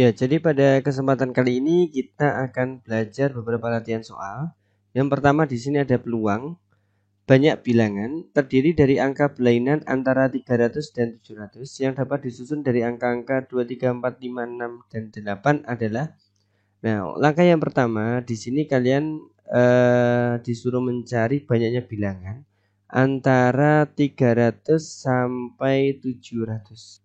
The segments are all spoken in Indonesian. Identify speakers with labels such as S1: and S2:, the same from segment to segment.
S1: Ya, jadi pada kesempatan kali ini kita akan belajar beberapa latihan soal. Yang pertama di sini ada peluang. Banyak bilangan terdiri dari angka berlainan antara 300 dan 700 yang dapat disusun dari angka-angka 2, 3, 4, 5, 6, dan 8 adalah. Nah, langkah yang pertama di sini kalian disuruh mencari banyaknya bilangan antara 300 sampai 700.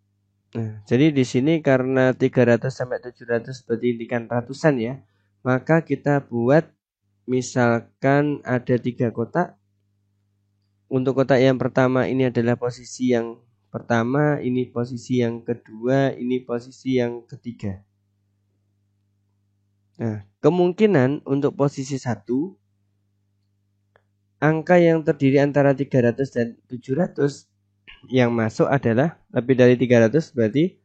S1: Nah, jadi di sini karena 300 sampai 700 berarti ini kan ratusan ya. Maka kita buat misalkan ada 3 kotak. Untuk kotak yang pertama ini adalah posisi yang pertama, ini posisi yang kedua, ini posisi yang ketiga. Nah, kemungkinan untuk posisi 1 angka yang terdiri antara 300 dan 700 yang masuk adalah lebih dari 300 berarti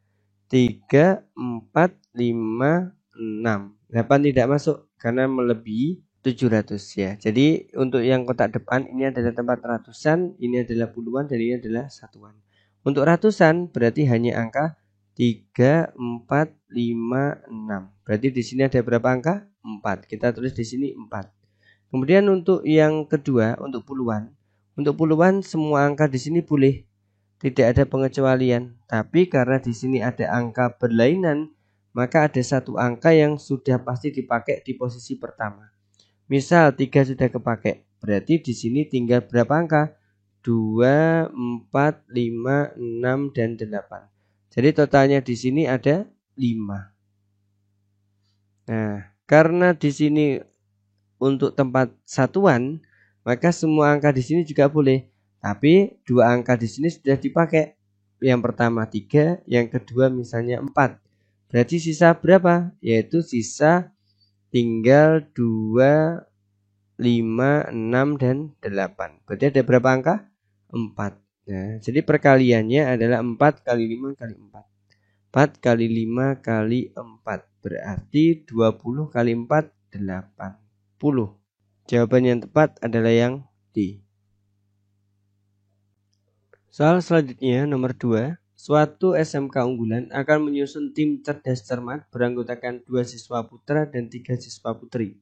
S1: 3, 4, 5, 6. 8 tidak masuk karena melebihi 700 ya. Jadi untuk yang kotak depan ini adalah tempat ratusan, ini adalah puluhan, dan ini adalah satuan. Untuk ratusan berarti hanya angka 3, 4, 5, 6. Berarti di sini ada berapa angka? 4. Kita tulis di sini 4. Kemudian untuk yang kedua, untuk puluhan semua angka di sini boleh. Tidak ada pengecualian. Tapi karena di sini ada angka berlainan, maka ada satu angka yang sudah pasti dipakai di posisi pertama. Misal 3 sudah kepakai, berarti di sini tinggal berapa angka? 2, 4, 5, 6, dan 8. Jadi totalnya di sini ada 5. Nah, karena di sini untuk tempat satuan, maka semua angka di sini juga boleh. Tapi 2 angka di sini sudah dipakai. Yang pertama 3, yang kedua misalnya 4. Berarti sisa berapa? Yaitu sisa tinggal 2, 5, 6, dan 8. Berarti ada berapa angka? 4. Nah, jadi perkaliannya adalah 4 kali 5 kali 4. 4 kali 5 kali 4. Berarti 20 kali 4, 80. Jawaban yang tepat adalah yang D. Soal selanjutnya nomor 2. Suatu SMK unggulan akan menyusun tim cerdas cermat beranggotakan 2 siswa putra dan 3 siswa putri.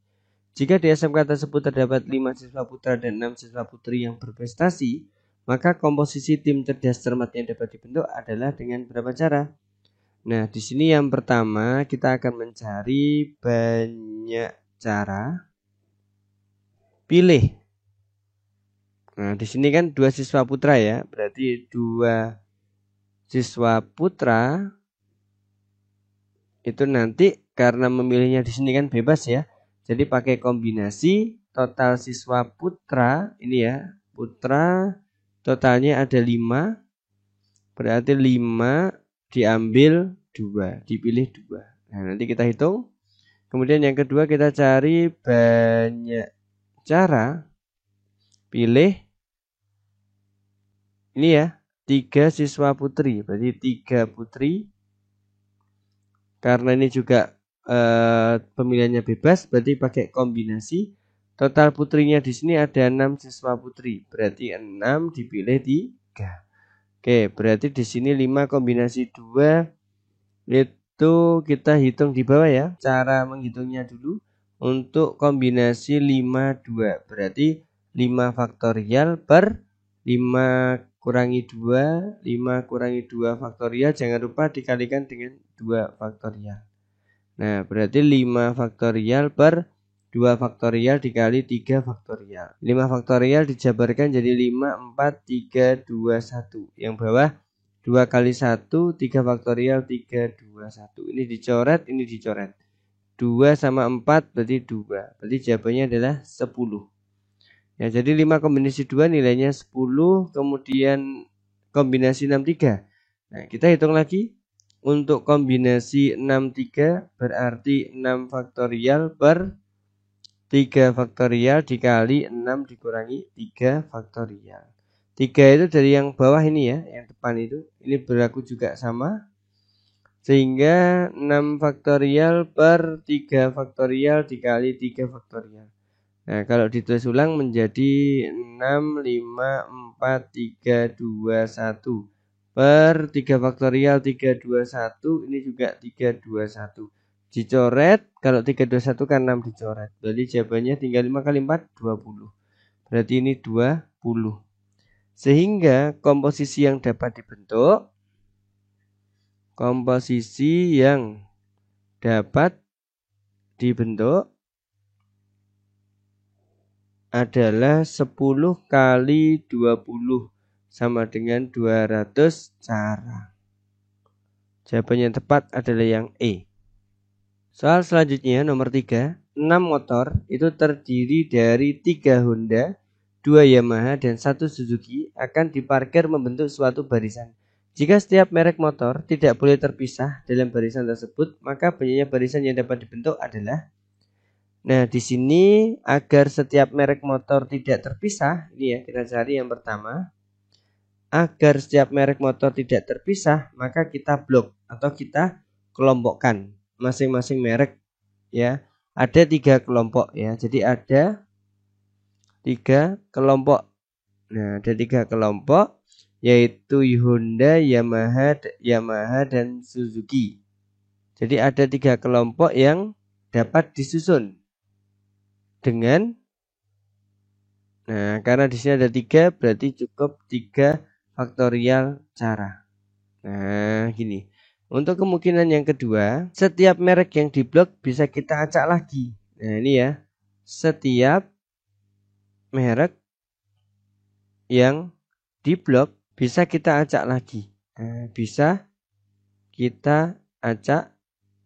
S1: Jika di SMK tersebut terdapat 5 siswa putra dan 6 siswa putri yang berprestasi, maka komposisi tim cerdas cermat yang dapat dibentuk adalah dengan berapa cara? Nah, di sini yang pertama kita akan mencari banyak cara. Pilih. Nah, di sini kan 2 siswa putra ya, berarti 2 siswa putra itu nanti karena memilihnya di sini kan bebas ya. Jadi pakai kombinasi total siswa putra ini ya, putra totalnya ada 5. Berarti 5 diambil 2, dipilih 2. Nah, nanti kita hitung. Kemudian yang kedua kita cari banyak cara. Pilih ini ya, 3 siswa putri, berarti 3 putri. Karena ini juga pemilihannya bebas, berarti pakai kombinasi. Total putrinya di sini ada 6 siswa putri, berarti 6 dipilih 3. Oke, berarti di sini 5 kombinasi 2 itu kita hitung di bawah ya. Cara menghitungnya dulu. Untuk kombinasi 5, 2 berarti 5 faktorial per 5 kurangi 2, 5 kurangi 2 faktorial, jangan lupa dikalikan dengan 2 faktorial. Nah, berarti 5 faktorial per 2 faktorial dikali 3 faktorial. 5 faktorial dijabarkan jadi 5, 4, 3, 2, 1. Yang bawah 2 kali 1, 3 faktorial, 3, 2, 1. Ini dicoret, ini dicoret. 2 sama 4 berarti 2. Berarti jawabannya adalah 10. Ya, jadi 5 kombinasi 2 nilainya 10. Kemudian kombinasi 6, 3. Nah, kita hitung lagi. Untuk kombinasi 6, 3 berarti 6 faktorial per 3 faktorial dikali 6 dikurangi 3 faktorial. 3 itu dari yang bawah ini ya, yang depan itu. Ini berlaku juga sama. Sehingga 6 faktorial per 3 faktorial dikali 3 faktorial. Nah, kalau ditulis ulang menjadi 6, 5, 4, 3, 2, 1 per 3 faktorial 321, ini juga 321. Dicoret, kalau 321 kan 6 dicoret. Berarti jawabannya tinggal 5 kali 4, 20. Berarti ini 20. Sehingga komposisi yang dapat dibentuk, adalah 10 kali 20 sama dengan 200 cara. Jawaban yang tepat adalah yang E. Soal selanjutnya nomor 3. 6 motor itu terdiri dari 3 Honda, 2 Yamaha, dan 1 Suzuki akan diparkir membentuk suatu barisan. Jika setiap merek motor tidak boleh terpisah dalam barisan tersebut, maka banyaknya barisan yang dapat dibentuk adalah. Nah, di sini agar setiap merek motor tidak terpisah, ini ya kita cari yang pertama. Agar setiap merek motor tidak terpisah, maka kita blok atau kita kelompokkan masing-masing merek ya. Ada 3 kelompok ya. Jadi ada 3 kelompok. Nah, ada 3 kelompok yaitu Honda, Yamaha dan Suzuki. Jadi ada 3 kelompok yang dapat disusun dengan, nah karena di sini ada 3 berarti cukup 3 faktorial cara. Nah gini, untuk kemungkinan yang kedua, setiap merek yang diblok bisa kita acak lagi. Nah ini ya, setiap merek yang diblok bisa kita acak lagi. Nah, bisa kita acak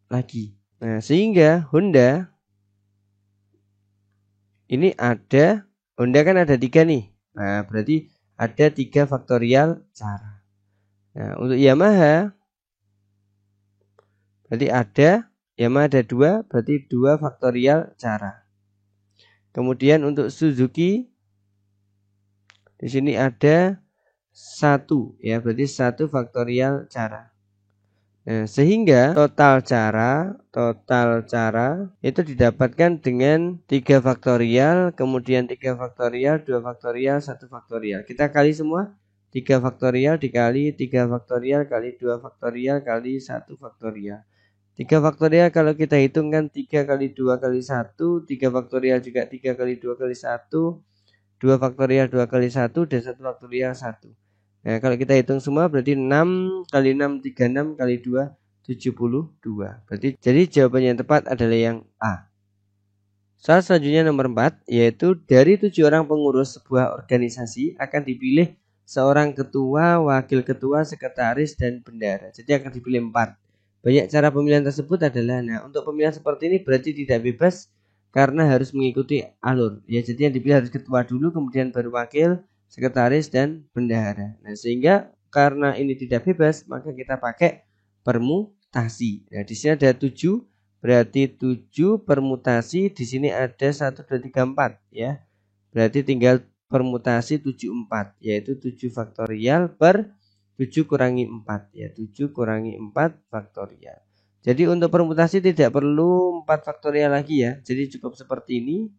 S1: lagi. Nah sehingga Honda ini ada, Honda kan ada 3 nih. Nah berarti ada 3 faktorial cara. Nah, untuk Yamaha berarti Yamaha ada 2, berarti 2 faktorial cara. Kemudian untuk Suzuki di sini ada 1 ya, berarti 1 faktorial cara. Nah, sehingga total cara itu didapatkan dengan 3 faktorial, kemudian 3 faktorial, 2 faktorial, 1 faktorial. Kita kali semua. 3 faktorial dikali 3 faktorial kali 2 faktorial kali 1 faktorial. 3 faktorial kalau kita hitung kan 3 kali 2 kali 1, 3 faktorial juga 3 kali 2 kali 1, 2 faktorial 2 kali 1, dan 1 faktorial 1. Nah kalau kita hitung semua berarti 6 kali 6, 36 kali 2, 72. Berarti jadi jawaban yang tepat adalah yang A. Soal selanjutnya nomor 4, yaitu dari 7 orang pengurus sebuah organisasi akan dipilih seorang ketua, wakil ketua, sekretaris, dan bendahara. Jadi akan dipilih 4. Banyak cara pemilihan tersebut adalah, nah untuk pemilihan seperti ini berarti tidak bebas karena harus mengikuti alur. Ya jadi yang dipilih harus ketua dulu, kemudian baru wakil, sekretaris, dan bendahara. Nah sehingga karena ini tidak bebas maka kita pakai permutasi. Nah di sini ada 7. Berarti 7 permutasi, di sini ada 1, 2, 3, 4 ya. Berarti tinggal permutasi 7, 4, yaitu 7 faktorial per 7 kurangi 4 ya. 7 kurangi 4 faktorial. Jadi untuk permutasi tidak perlu 4 faktorial lagi ya. Jadi cukup seperti ini.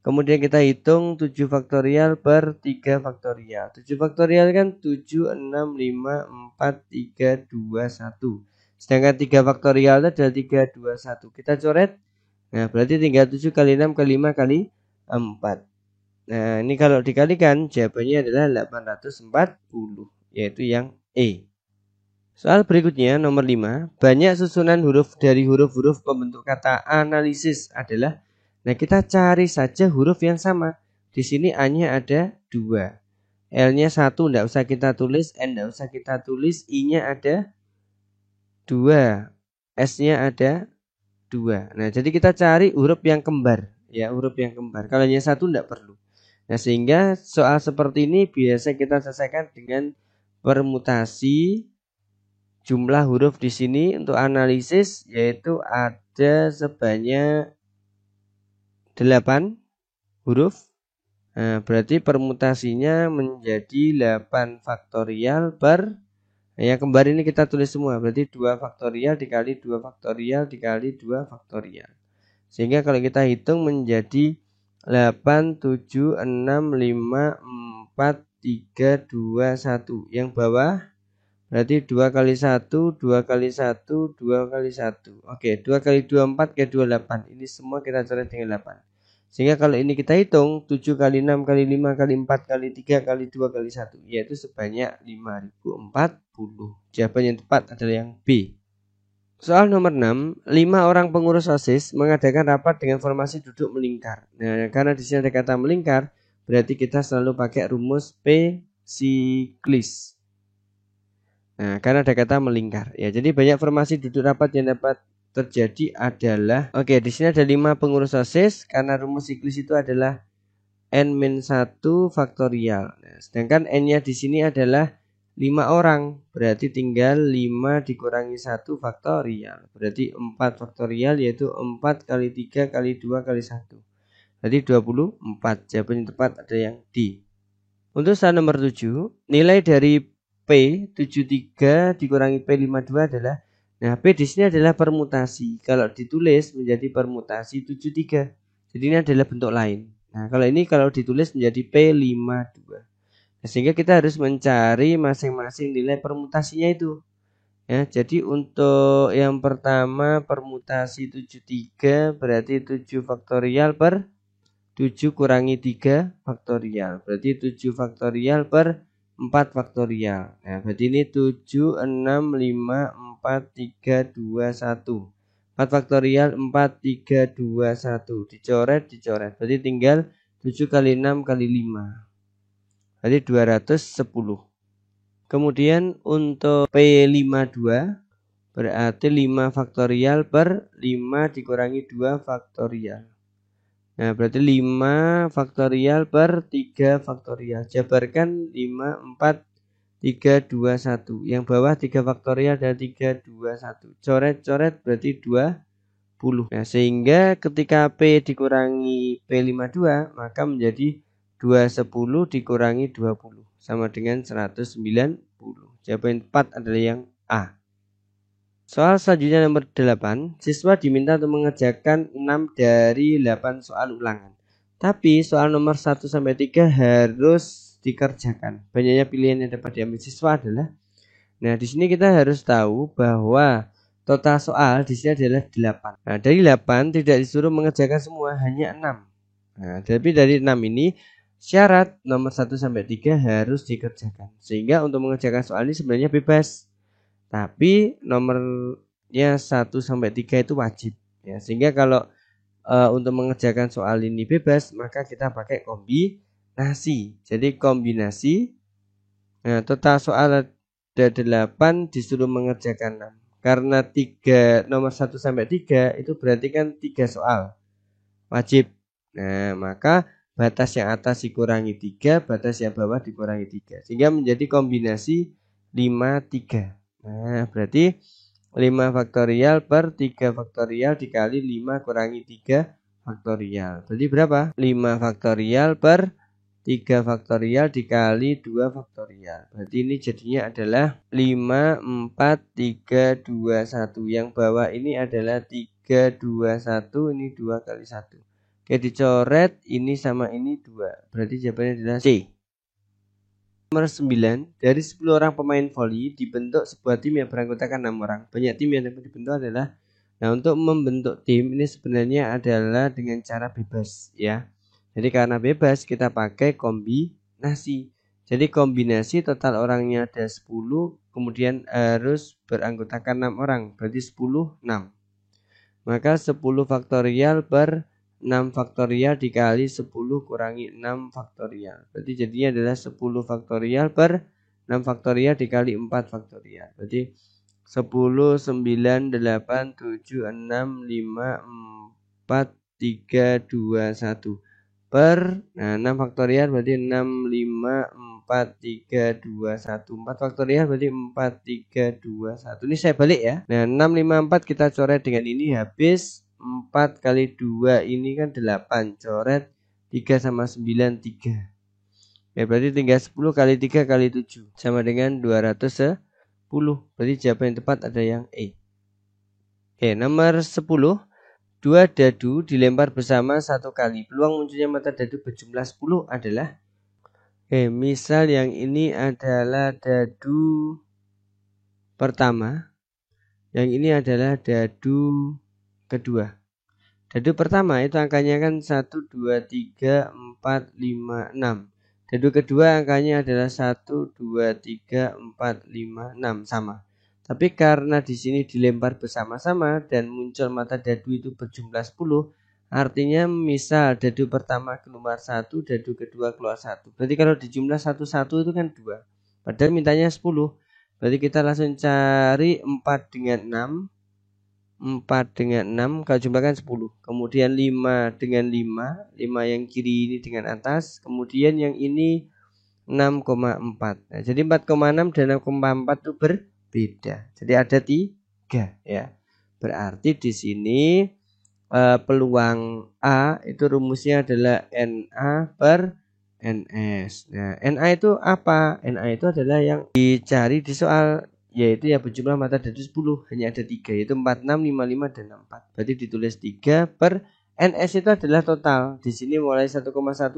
S1: Kemudian kita hitung 7 faktorial per 3 faktorial. 7 faktorial kan 7, 6, 5, 4, 3, 2, 1. Sedangkan 3 faktorial itu adalah 3, 2, 1. Kita coret. Nah berarti tinggal 7 kali 6 kali 5 kali 4. Nah ini kalau dikalikan jawabannya adalah 840. Yaitu yang E. Soal berikutnya nomor 5. Banyak susunan huruf dari huruf-huruf pembentuk kata analisis adalah. Nah kita cari saja huruf yang sama. Di sini A-nya ada 2. L-nya 1 tidak usah kita tulis. N tidak usah kita tulis. I-nya ada 2. S-nya ada 2. Nah jadi kita cari huruf yang kembar. Ya huruf yang kembar. Kalau hanya 1 tidak perlu. Nah sehingga soal seperti ini biasa kita selesaikan dengan permutasi jumlah huruf di sini untuk analisis, yaitu ada sebanyak 8 huruf. Nah, berarti permutasinya menjadi 8 faktorial per, yang kembar ini kita tulis semua, berarti 2 faktorial dikali 2 faktorial dikali 2 faktorial. Sehingga kalau kita hitung menjadi 8, 7, 6, 5, 4, 3, 2, 1. Yang bawah Berarti 2 kali 1, 2 kali 1, 2 kali 1. Oke, 2 kali 2, 4 kali 2, 8. Ini semua kita coret dengan 8. Sehingga kalau ini kita hitung, 7 kali 6 kali 5 kali 4 kali 3 kali 2 kali 1. Yaitu sebanyak 5040. Jawaban yang tepat adalah yang B. Soal nomor 6, 5 orang pengurus OSIS mengadakan rapat dengan formasi duduk melingkar. Nah, karena di sini ada kata melingkar, berarti kita selalu pakai rumus P siklis. Nah, karena ada kata melingkar. Ya, jadi banyak formasi duduk rapat yang dapat terjadi adalah, oke, di sini ada 5 pengurus OSIS karena rumus siklis itu adalah n-1 faktorial. Nah, sedangkan n-nya di sini adalah 5 orang, berarti tinggal 5 dikurangi 1 faktorial. Berarti 4 faktorial yaitu 4 kali 3 kali 2 kali 1. Berarti 24. Jawaban yang tepat ada yang D. Untuk soal nomor 7, nilai dari P73 dikurangi P52 adalah, nah P di sini adalah permutasi. Kalau ditulis menjadi permutasi 73. Jadi ini adalah bentuk lain. Nah, kalau ditulis menjadi P52. Nah, sehingga kita harus mencari masing-masing nilai permutasinya itu. Ya, jadi untuk yang pertama permutasi 73 berarti 7 faktorial per 7 kurangi 3 faktorial. Berarti 7 faktorial per 4 faktorial. Nah, berarti ini 7, 6, 5, 4, 3, 2, 1. 4 faktorial 4, 3, 2, 1. Dicoret. Berarti tinggal 7 kali 6 kali 5. Berarti 210. Kemudian untuk P52 berarti 5 faktorial per 5 dikurangi 2 faktorial. Nah, berarti 5 faktorial per 3 faktorial. Jabarkan 5, 4, 3, 2, 1. Yang bawah 3 faktorial dan 3, 2, 1. Coret berarti 20. Nah, sehingga ketika P dikurangi P52, maka menjadi 210 dikurangi 20. Sama dengan 190. Jawaban yang tepat adalah yang A. Soal selanjutnya nomor 8, siswa diminta untuk mengerjakan 6 dari 8 soal ulangan. Tapi soal nomor 1 sampai 3 harus dikerjakan. Banyaknya pilihan yang dapat diambil siswa adalah, nah di sini kita harus tahu bahwa total soal di sini adalah 8. Nah, dari 8 tidak disuruh mengerjakan semua, hanya 6. Nah, tapi dari 6 ini syarat nomor 1 sampai 3 harus dikerjakan. Sehingga untuk mengerjakan soal ini sebenarnya bebas. Tapi nomornya 1 sampai 3 itu wajib ya. Sehingga kalau untuk mengerjakan soal ini bebas, maka kita pakai kombinasi. Jadi kombinasi, nah total soal ada 8 disuruh mengerjakan 6. Karena 3 nomor 1 sampai 3 itu berarti kan 3 soal wajib. Nah, maka batas yang atas dikurangi 3, batas yang bawah dikurangi 3. Sehingga menjadi kombinasi 5, 3. Nah, berarti 5 faktorial per 3 faktorial dikali 5 kurangi 3 faktorial. Berarti berapa? 5 faktorial per 3 faktorial dikali 2 faktorial. Berarti ini jadinya adalah 5, 4, 3, 2, 1. Yang bawah ini adalah 3, 2, 1. Ini 2 kali 1. Oke, dicoret. Ini sama ini 2. Berarti jawabannya adalah C. Nomor 9, dari 10 orang pemain voli dibentuk sebuah tim yang beranggotakan 6 orang. Banyak tim yang dapat dibentuk adalah, nah untuk membentuk tim ini sebenarnya adalah dengan cara bebas ya. Jadi karena bebas kita pakai kombinasi. Jadi kombinasi total orangnya ada 10, kemudian harus beranggotakan 6 orang. Berarti 10, 6. Maka 10 faktorial per 6 faktorial dikali 10 kurangi 6 faktorial. Berarti jadinya adalah 10 faktorial per 6 faktorial dikali 4 faktorial. Berarti 10, 9, 8, 7, 6, 5, 4, 3, 2, 1. Per 6 faktorial berarti 6, 5, 4, 3, 2, 1. 4 faktorial berarti 4, 3, 2, 1. Ini saya balik ya. Nah, 6, 5, 4 kita coret dengan ini habis. 4 kali 2 ini kan 8. Coret 3 sama 9, 3. Ya, berarti tinggal 10 kali 3 kali 7. Sama dengan 210. Berarti jawaban yang tepat ada yang E. Oke, nomor 10. 2 dadu dilempar bersama 1 kali. Peluang munculnya mata dadu berjumlah 10 adalah, misal yang ini adalah dadu pertama. Yang ini adalah dadu kedua. Dadu pertama itu angkanya kan 1, 2, 3, 4, 5, 6. Dadu kedua angkanya adalah 1, 2, 3, 4, 5, 6 sama. Tapi karena di sini dilempar bersama-sama dan muncul mata dadu itu berjumlah 10, artinya misal dadu pertama keluar 1, dadu kedua keluar 1. Berarti kalau dijumlah 1-1 itu kan 2. Padahal mintanya 10. Berarti kita langsung cari 4 dengan 6. 4 dengan 6 kalau jumlahkan 10. Kemudian 5 dengan 5. 5 yang kiri ini dengan atas. Kemudian yang ini 6,4. Nah, jadi 4,6 dan 6,4 itu berbeda. Jadi ada 3 ya. Berarti di sini peluang A itu rumusnya adalah NA per NS. Nah, NA itu apa? NA itu adalah yang dicari di soal, yaitu yang berjumlah mata dadu 10, hanya ada 3, yaitu 4, 6, 5, 5 dan 4. Berarti ditulis 3 per NS itu adalah total. Di sini mulai 1,1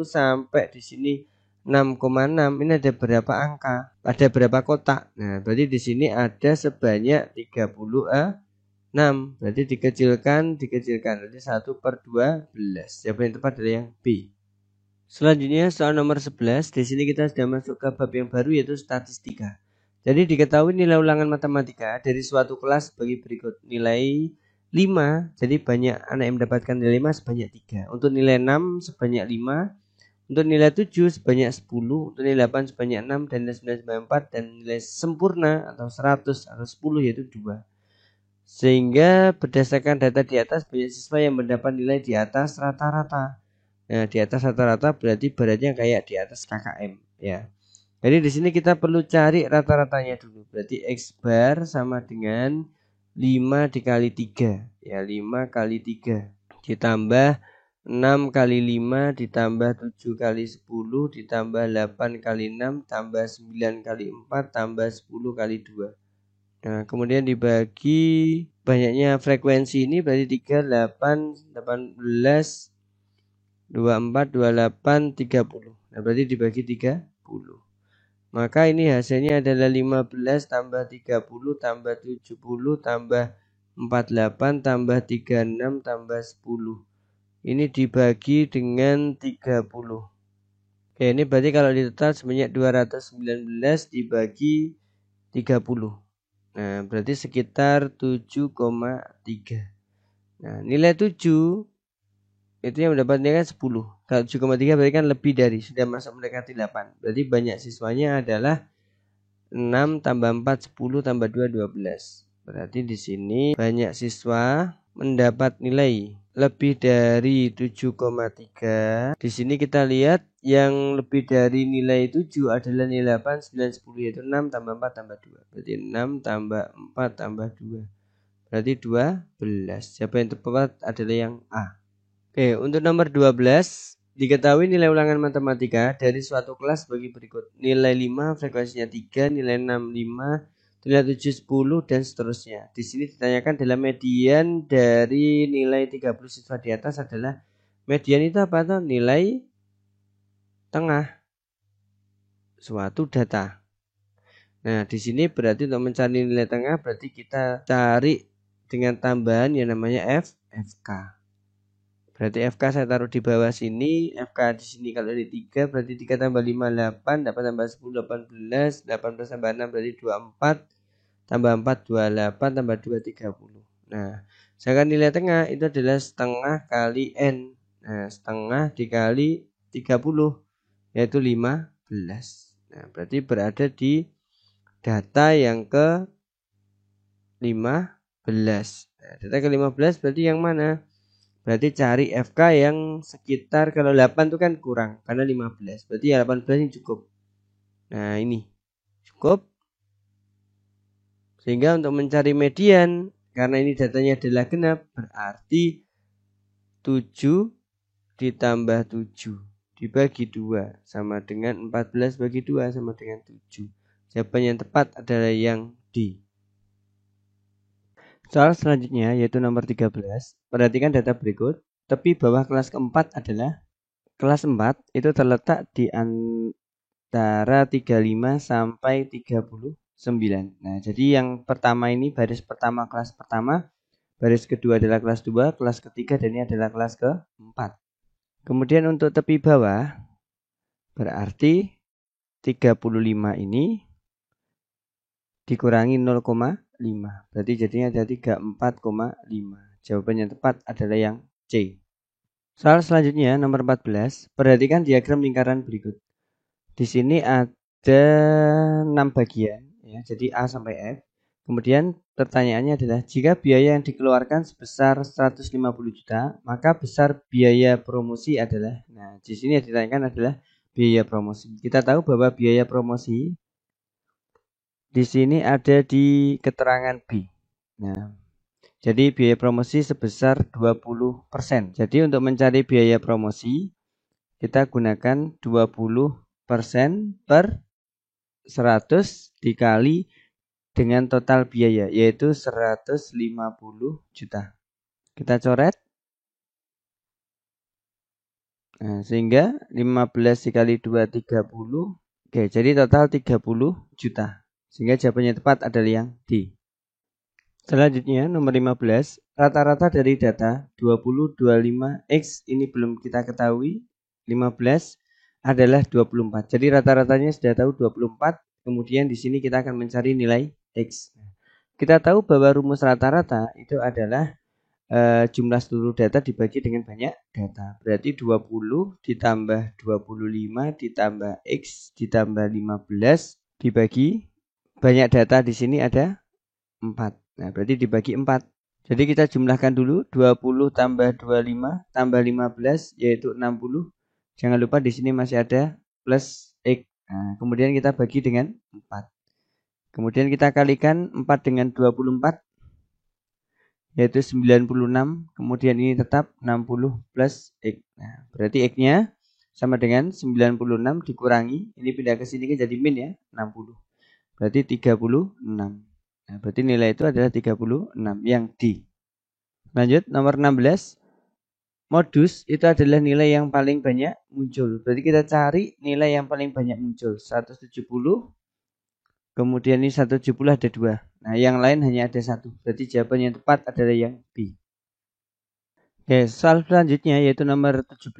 S1: sampai di sini 6,6. Ini ada berapa angka? Ada berapa kotak? Nah, berarti di sini ada sebanyak 36. Berarti dikecilkan. Berarti 1/12. Jawaban yang tepat adalah yang B. Selanjutnya soal nomor 11. Di sini kita sudah masuk ke bab yang baru, yaitu statistika. Jadi diketahui nilai ulangan matematika dari suatu kelas bagi berikut. Nilai 5, jadi banyak anak yang mendapatkan nilai 5 sebanyak 3. Untuk nilai 6 sebanyak 5. Untuk nilai 7 sebanyak 10. Untuk nilai 8 sebanyak 6. Dan nilai 9 sebanyak 4. Dan nilai sempurna atau 100 atau 10 yaitu 2. Sehingga berdasarkan data di atas, banyak siswa yang mendapat nilai di atas rata-rata. Nah, di atas rata-rata berarti beratnya kayak di atas KKM ya. Jadi di sini kita perlu cari rata-ratanya dulu. Berarti X bar sama dengan 5 dikali 3 ya, 5 kali 3 ditambah 6 kali 5 ditambah 7 kali 10 ditambah 8 kali 6 tambah 9 kali 4 tambah 10 kali 2. Nah, kemudian dibagi banyaknya frekuensi ini berarti 3, 8, 18, 24, 28, 30. Nah, berarti dibagi 30. Maka ini hasilnya adalah 15 tambah 30 tambah 70 tambah 48 tambah 36 tambah 10. Ini dibagi dengan 30. Oke, ini berarti kalau di total sebanyak 219 dibagi 30. Nah, berarti sekitar 7,3. Nah, nilai 7 itu yang mendapat nilai 10. Kalau 7,3 berarti kan lebih dari, sudah masuk mendekati 8. Berarti banyak siswanya adalah 6 tambah 4, 10 tambah 2, 12. Berarti di sini banyak siswa mendapat nilai lebih dari 7,3. Di sini kita lihat yang lebih dari nilai 7 adalah nilai 8, 9, 10, yaitu 6 tambah 4 tambah 2. Berarti 6 tambah 4 tambah 2. Berarti 12. Siapa yang tepat adalah yang A. Oke, untuk nomor 12, diketahui nilai ulangan matematika dari suatu kelas bagi berikut. Nilai 5 frekuensinya 3, nilai 6 5, nilai 7 10 dan seterusnya. Di sini ditanyakan dalam median dari nilai 30 siswa di atas adalah median itu apa tuh? Nilai tengah suatu data. Nah, di sini berarti untuk mencari nilai tengah berarti kita cari dengan tambahan yang namanya FK. Berarti FK saya taruh di bawah sini. FK di sini kalau ada 3 berarti 3 tambah 5 8, 8 tambah 10 18, 18 tambah 6 berarti 24, tambah 4 28, tambah 2 30. Nah, sedangkan nilai tengah itu adalah setengah kali N. Nah, setengah dikali 30 yaitu 15. Nah, berarti berada di data yang ke 15. Nah, data ke 15 berarti yang mana? Berarti cari FK yang sekitar, kalau 8 itu kan kurang karena 15. Berarti ya 18 ini cukup. Nah, ini cukup. Sehingga untuk mencari median, karena ini datanya adalah genap, berarti 7 ditambah 7 dibagi 2 sama dengan 14 bagi 2 sama dengan 7. Jawaban yang tepat adalah yang D. Soal selanjutnya yaitu nomor 13. Perhatikan data berikut. Tepi bawah kelas keempat adalah kelas 4 itu terletak di antara 35 sampai 30 9. Nah, jadi yang pertama ini baris pertama kelas pertama, baris kedua adalah kelas 2, kelas ketiga dan ini adalah kelas keempat. Kemudian untuk tepi bawah berarti 35 ini dikurangi 0,5. Berarti jadinya ada 34,5. Jawaban yang tepat adalah yang C. Soal selanjutnya nomor 14. Perhatikan diagram lingkaran berikut. Di sini ada 6 bagian ya, jadi A sampai F. Kemudian pertanyaannya adalah jika biaya yang dikeluarkan sebesar 150 juta, maka besar biaya promosi adalah. Nah, di sini yang ditanyakan adalah biaya promosi. Kita tahu bahwa biaya promosi di sini ada di keterangan B. Nah, jadi biaya promosi sebesar 20%. Jadi untuk mencari biaya promosi kita gunakan 20% per 100 dikali dengan total biaya yaitu 150 juta. Kita coret. Nah, sehingga 15 dikali 2 30. Oke, jadi total 30 juta. Sehingga jawabannya tepat adalah yang D. Selanjutnya nomor 15, rata-rata dari data 20, 25, X ini belum kita ketahui, 15 adalah 24. Jadi rata-ratanya sudah tahu 24, kemudian di sini kita akan mencari nilai X. Kita tahu bahwa rumus rata-rata itu adalah jumlah seluruh data dibagi dengan banyak data. Berarti 20 ditambah 25 ditambah X ditambah 15 dibagi banyak data di sini ada 4. Nah, berarti dibagi 4. Jadi kita jumlahkan dulu 20 tambah 25 tambah 15 yaitu 60. Jangan lupa di sini masih ada plus X. Nah, kemudian kita bagi dengan 4. Kemudian kita kalikan 4 dengan 24 yaitu 96. Kemudian ini tetap 60 plus X. Nah, berarti X-nya sama dengan 96 dikurangi. Ini pindah ke sini jadi min ya, 60. Berarti 36. Nah, berarti nilai itu adalah 36 yang D. Lanjut nomor 16. Modus itu adalah nilai yang paling banyak muncul. Berarti kita cari nilai yang paling banyak muncul. 170. Kemudian ini 170 ada 2. Nah, yang lain hanya ada 1. Berarti jawaban yang tepat adalah yang B. Oke, soal selanjutnya yaitu nomor 17.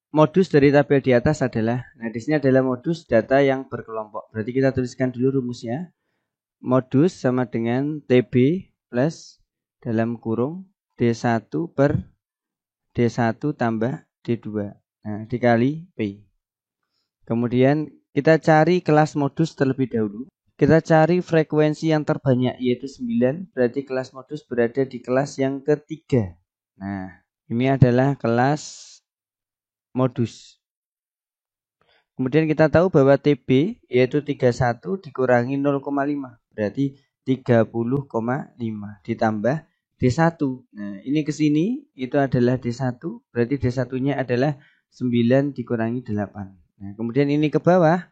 S1: Modus dari tabel di atas adalah, nah di sini adalah modus data yang berkelompok. Berarti kita tuliskan dulu rumusnya. Modus sama dengan TB plus dalam kurung D1 per D1 tambah D2. Nah, dikali P. Kemudian kita cari kelas modus terlebih dahulu. Kita cari frekuensi yang terbanyak yaitu 9. Berarti kelas modus berada di kelas yang ketiga. Nah, ini adalah kelas modus. Kemudian kita tahu bahwa TB yaitu 31 dikurangi 0,5. Berarti 30,5 ditambah D1. Nah, ini ke sini itu adalah D1. Berarti D1-nya adalah 9 dikurangi 8. Nah, kemudian ini ke bawah.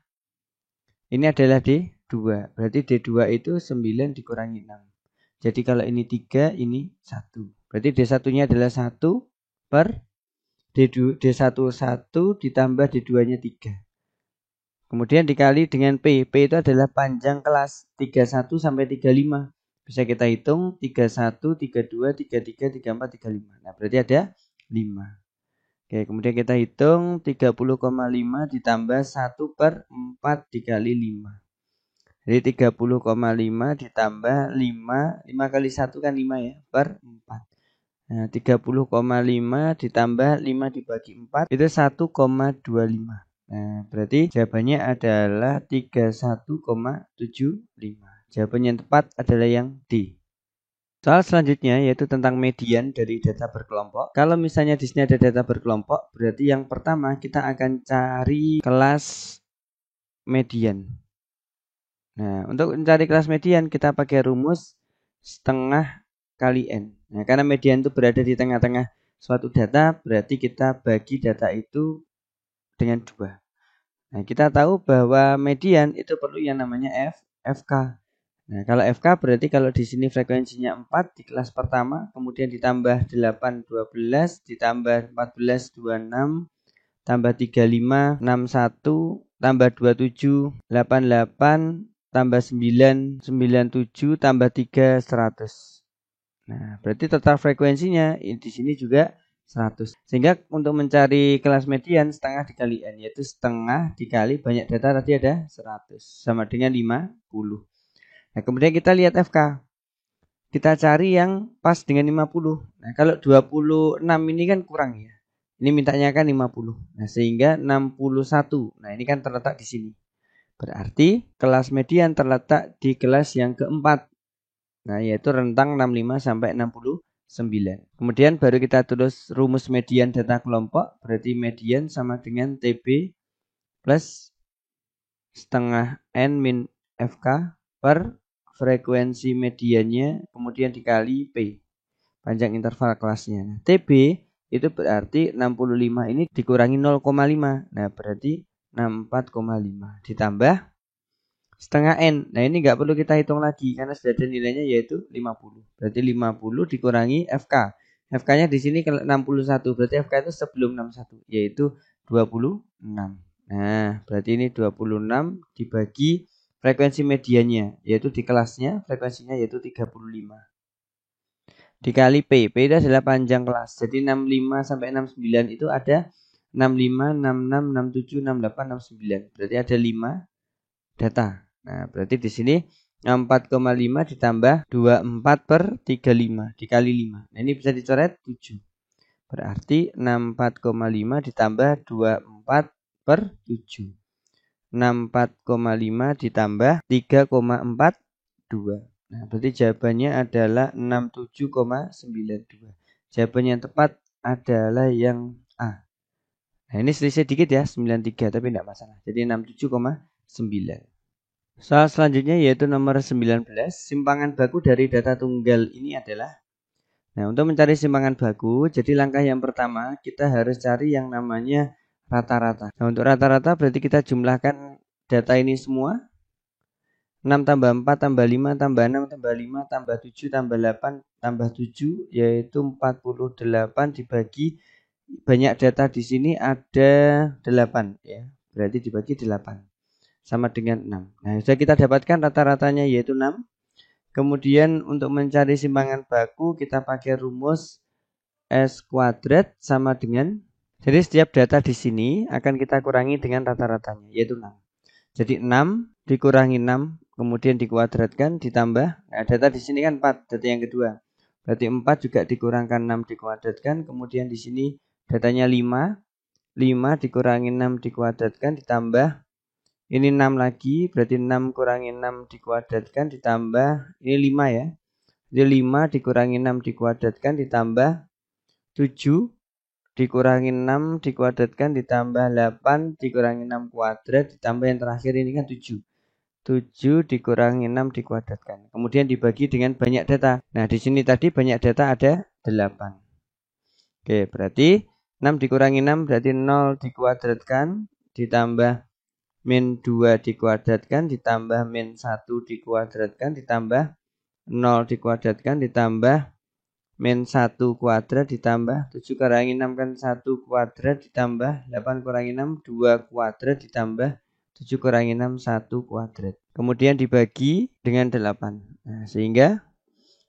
S1: Ini adalah D2. Berarti D2 itu 9 dikurangi 6. Jadi kalau ini 3, ini 1. Berarti D1-nya adalah 1 per D1 1 ditambah D2-nya 3. Kemudian dikali dengan P. P itu adalah panjang kelas 31 sampai 35. Bisa kita hitung 31, 32, 33, 34, 35. Nah, berarti ada 5. Oke, kemudian kita hitung 30,5 ditambah 1 per 4 dikali 5. Jadi 30,5 ditambah 5. 5 kali 1 kan 5 ya, per 4. Nah, 30,5 ditambah 5 dibagi 4 itu 1,25. Nah, berarti jawabannya adalah 31,75. Jawaban yang tepat adalah yang D. Soal selanjutnya yaitu tentang median dari data berkelompok. Kalau misalnya di sini ada data berkelompok, berarti yang pertama kita akan cari kelas median. Nah, untuk mencari kelas median kita pakai rumus setengah kali N. Nah, karena median itu berada di tengah-tengah suatu data, berarti kita bagi data itu dengan 2. Nah, kita tahu bahwa median itu perlu yang namanya FK. Nah, kalau FK berarti kalau di sini frekuensinya 4 di kelas pertama, kemudian ditambah 8 12, ditambah 14 26, tambah 35 61, tambah 27 88, tambah 9, 97, tambah 3, 100. Nah, berarti total frekuensinya di sini juga 100. Sehingga untuk mencari kelas median setengah dikali N, yaitu setengah dikali banyak data tadi ada 100. Sama dengan 50. Nah, kemudian kita lihat FK. Kita cari yang pas dengan 50. Nah, kalau 26 ini kan kurang ya. Ini mintanya kan 50. Nah, sehingga 61. Nah, ini kan terletak di sini. Berarti kelas median terletak di kelas yang keempat. Nah, yaitu rentang 65 sampai 69. Kemudian baru kita tulis rumus median data kelompok. Berarti median sama dengan TB plus setengah N min FK per frekuensi mediannya kemudian dikali P. Panjang interval kelasnya. Nah, TB itu berarti 65 ini dikurangi 0,5. Nah, berarti 64,5 ditambah setengah N. Nah, ini nggak perlu kita hitung lagi karena sudah ada nilainya yaitu 50. Berarti 50 dikurangi FK. FK-nya di sini 61. Berarti FK itu sebelum 61 yaitu 26. Nah, berarti ini 26 dibagi frekuensi mediannya yaitu di kelasnya frekuensinya yaitu 35. Dikali P. P itu adalah panjang kelas. Jadi 65 sampai 69 itu ada 65, 66, 67, 68, 69. Berarti ada 5 data. Nah, berarti di sini 64,5 ditambah 24 per 35 dikali 5. Nah, ini bisa dicoret 7. Berarti 64,5 ditambah 24 per 7. 64,5 ditambah 3,42. Nah, berarti jawabannya adalah 67,92. Jawabannya yang tepat adalah yang A. Nah, ini selisih dikit ya, 93, tapi tidak masalah. Jadi 67,9. Soal selanjutnya yaitu nomor 19. Simpangan baku dari data tunggal ini adalah. Nah, untuk mencari simpangan baku, jadi langkah yang pertama kita harus cari yang namanya rata-rata. Nah, untuk rata-rata berarti kita jumlahkan data ini semua. 6 tambah 4 tambah 5 tambah 6 tambah 5 tambah 7 tambah 8 tambah 7 yaitu 48 dibagi banyak data di sini ada 8 ya. Berarti dibagi 8 sama dengan 6. Nah, sudah kita dapatkan rata-ratanya yaitu 6. Kemudian untuk mencari simpangan baku kita pakai rumus S kuadrat sama dengan, jadi setiap data di sini akan kita kurangi dengan rata-ratanya yaitu 6. Jadi 6 dikurangi 6 kemudian dikuadratkan ditambah, nah data di sini kan 4, data yang kedua. Berarti 4 juga dikurangkan 6 dikuadratkan, kemudian di sini datanya 5. 5 dikurangi 6 dikuadratkan ditambah ini 6 lagi, berarti 6 kurangi 6 dikuadratkan ditambah ini 5 ya. Jadi 5 dikurangi 6 dikuadratkan ditambah 7 dikurangi 6 dikuadratkan ditambah 8 dikurangi 6 kuadrat ditambah yang terakhir ini kan 7. 7 dikurangi 6 dikuadratkan. Kemudian dibagi dengan banyak data. Nah, di sini tadi banyak data ada 8. Oke, berarti 6 dikurangi 6 berarti 0 dikuadratkan ditambah min 2 dikuadratkan ditambah min 1 dikuadratkan ditambah 0 dikuadratkan ditambah min 1 kuadrat ditambah 7 kurangi 6 kan 1 kuadrat ditambah 8 kurangi 6 2 kuadrat ditambah 7 kurangi 6 1 kuadrat. Kemudian dibagi dengan 8. Nah, sehingga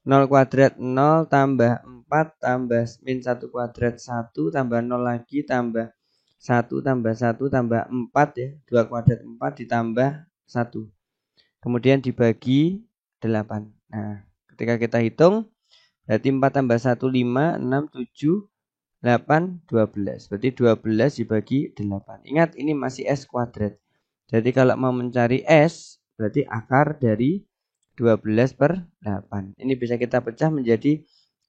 S1: 0 kuadrat 0 tambah 4 tambah min 1 kuadrat 1 tambah 0 lagi tambah 1 tambah 1 tambah 4 ya. 2 kuadrat 4 ditambah 1. Kemudian dibagi 8. Nah, ketika kita hitung berarti 4 tambah 1 5, 6, 7, 8, 12. Berarti 12 dibagi 8. Ingat ini masih S kuadrat. Jadi kalau mau mencari S berarti akar dari 12 per 8. Ini bisa kita pecah menjadi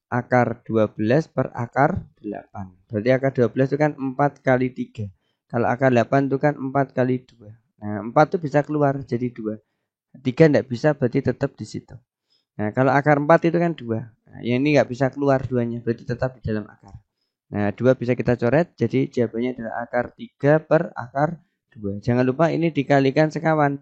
S1: akar 12 per akar 8. Berarti akar 12 itu kan 4 kali 3. Kalau akar 8 itu kan 4 kali 2. Nah 4 itu bisa keluar jadi 2. 3 tidak bisa berarti tetap di situ. Nah kalau akar 4 itu kan 2. Nah, yang ini nggak bisa keluar 2-nya berarti tetap di dalam akar. Nah 2 bisa kita coret jadi jawabannya adalah akar 3 per akar 2. Jangan lupa ini dikalikan sekawan.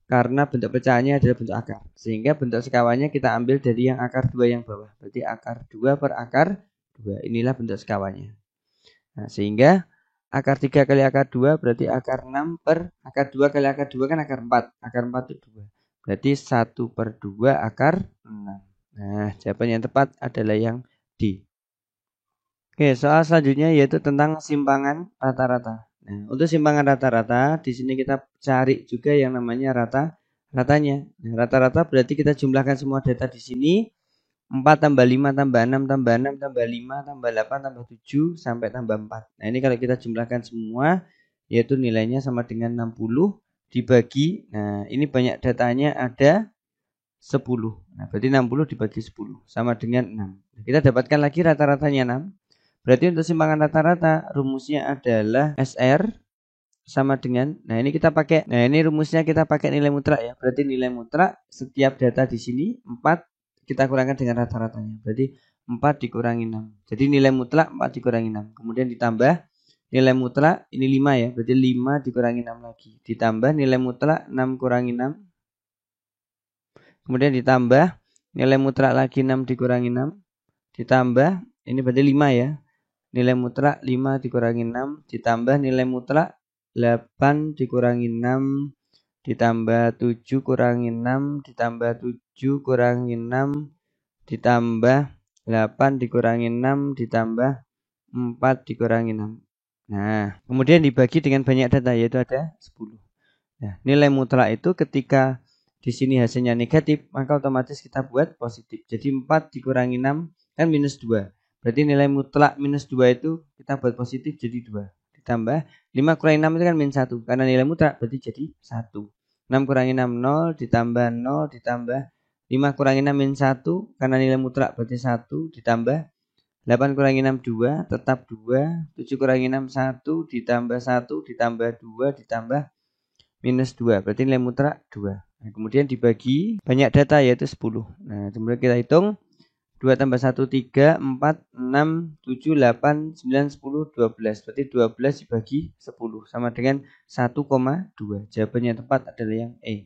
S1: Karena bentuk pecahannya adalah bentuk akar. Sehingga bentuk sekawannya kita ambil dari yang akar 2 yang bawah. Berarti akar 2 per akar 2. Inilah bentuk sekawannya. Nah, sehingga akar 3 kali akar 2 berarti akar 6 per akar 2 kali akar 2 kan akar 4. Akar 4 itu 2. Berarti 1/2 akar 6. Nah, jawaban yang tepat adalah yang D. Oke, soal selanjutnya yaitu tentang simpangan rata-rata. Nah, untuk simpangan rata-rata, di sini kita cari juga yang namanya rata-ratanya. Nah, rata-rata berarti kita jumlahkan semua data di sini. 4 tambah 5 tambah 6 tambah 6 tambah 5 tambah 8 tambah 7 sampai tambah 4. Nah, ini kalau kita jumlahkan semua, yaitu nilainya sama dengan 60 dibagi. Nah, ini banyak datanya ada 10. Nah, berarti 60 dibagi 10 sama dengan 6. Nah, kita dapatkan lagi rata-ratanya 6. Berarti untuk simpangan rata-rata rumusnya adalah SR sama dengan, nah ini kita pakai, nah ini rumusnya kita pakai nilai mutlak ya. Berarti nilai mutlak setiap data di sini 4 kita kurangkan dengan rata-ratanya. Berarti 4 dikurangi 6. Jadi nilai mutlak 4 dikurangi 6. Kemudian ditambah nilai mutlak ini 5 ya. Berarti 5 dikurangi 6 lagi. Ditambah nilai mutlak 6 kurangi 6. Kemudian ditambah nilai mutlak lagi 6 dikurangi 6. Ditambah ini berarti 5 ya. Nilai mutlak 5 dikurangi 6 ditambah nilai mutlak 8 dikurangi 6 ditambah 7 kurangi 6 ditambah 7 kurangi 6 ditambah 8 dikurangi 6 ditambah 4 dikurangi 6. Nah, kemudian dibagi dengan banyak data yaitu ada 10. Nah, nilai mutlak itu ketika di sini hasilnya negatif, maka otomatis kita buat positif. Jadi 4 dikurangi 6 kan minus 2. Berarti nilai mutlak minus 2 itu kita buat positif jadi 2. Ditambah 5 kurangi 6 itu kan minus 1. Karena nilai mutlak berarti jadi 1. 6 kurangi 6 0 ditambah 0 ditambah 5 kurangi 6 minus 1. Karena nilai mutlak berarti 1 ditambah 8 kurangi 6 2 tetap 2. 7 kurangi 6 1 ditambah 1 ditambah 2 ditambah minus 2. Berarti nilai mutlak 2. Nah, kemudian dibagi banyak data yaitu 10. Nah, kemudian kita hitung 2 tambah 1, 3, 4, 6, 7, 8, 9, 10, 12. Berarti 12 dibagi 10. Sama dengan 1,2. Jawabannya yang tepat adalah yang E.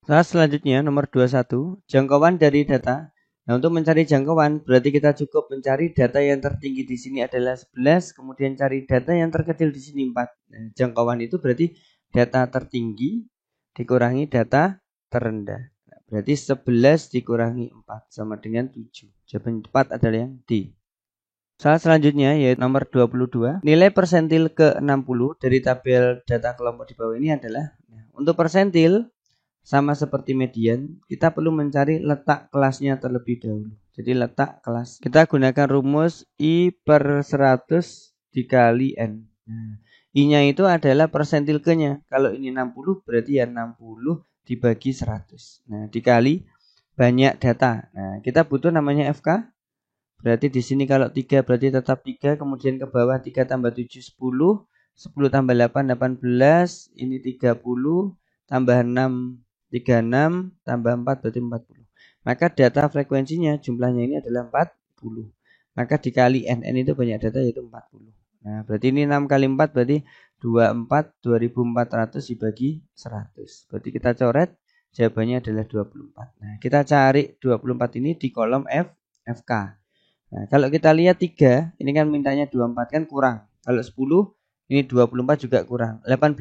S1: Soal selanjutnya nomor 21. Jangkauan dari data. Nah, untuk mencari jangkauan berarti kita cukup mencari data yang tertinggi di sini adalah 11. Kemudian cari data yang terkecil di sini 4. Nah, jangkauan itu berarti data tertinggi dikurangi data terendah. Berarti 11 dikurangi 4 sama dengan 7. Jawaban tepat adalah yang D. Soal selanjutnya yaitu nomor 22. Nilai persentil ke-60 dari tabel data kelompok di bawah ini adalah, untuk persentil sama seperti median, kita perlu mencari letak kelasnya terlebih dahulu. Jadi letak kelas. Kita gunakan rumus I/100 dikali N. Nah, I-nya itu adalah persentil ke-nya. Kalau ini 60 berarti ya 60 dibagi 100. Nah, dikali banyak data. Nah, kita butuh namanya FK. Berarti di sini kalau 3 berarti tetap 3. Kemudian ke bawah 3 tambah 7, 10. 10 tambah 8, 18. Ini 30. Tambah 6, 36. Tambah 4 berarti 40. Maka data frekuensinya jumlahnya ini adalah 40. Maka dikali N itu banyak data yaitu 40. Nah, berarti ini 6 kali 4 berarti 24, 2400 dibagi 100. Berarti kita coret, jawabannya adalah 24. Nah, kita cari 24 ini di kolom FK. Nah, kalau kita lihat 3, ini kan mintanya 24 kan kurang. Kalau 10, ini 24 juga kurang. 18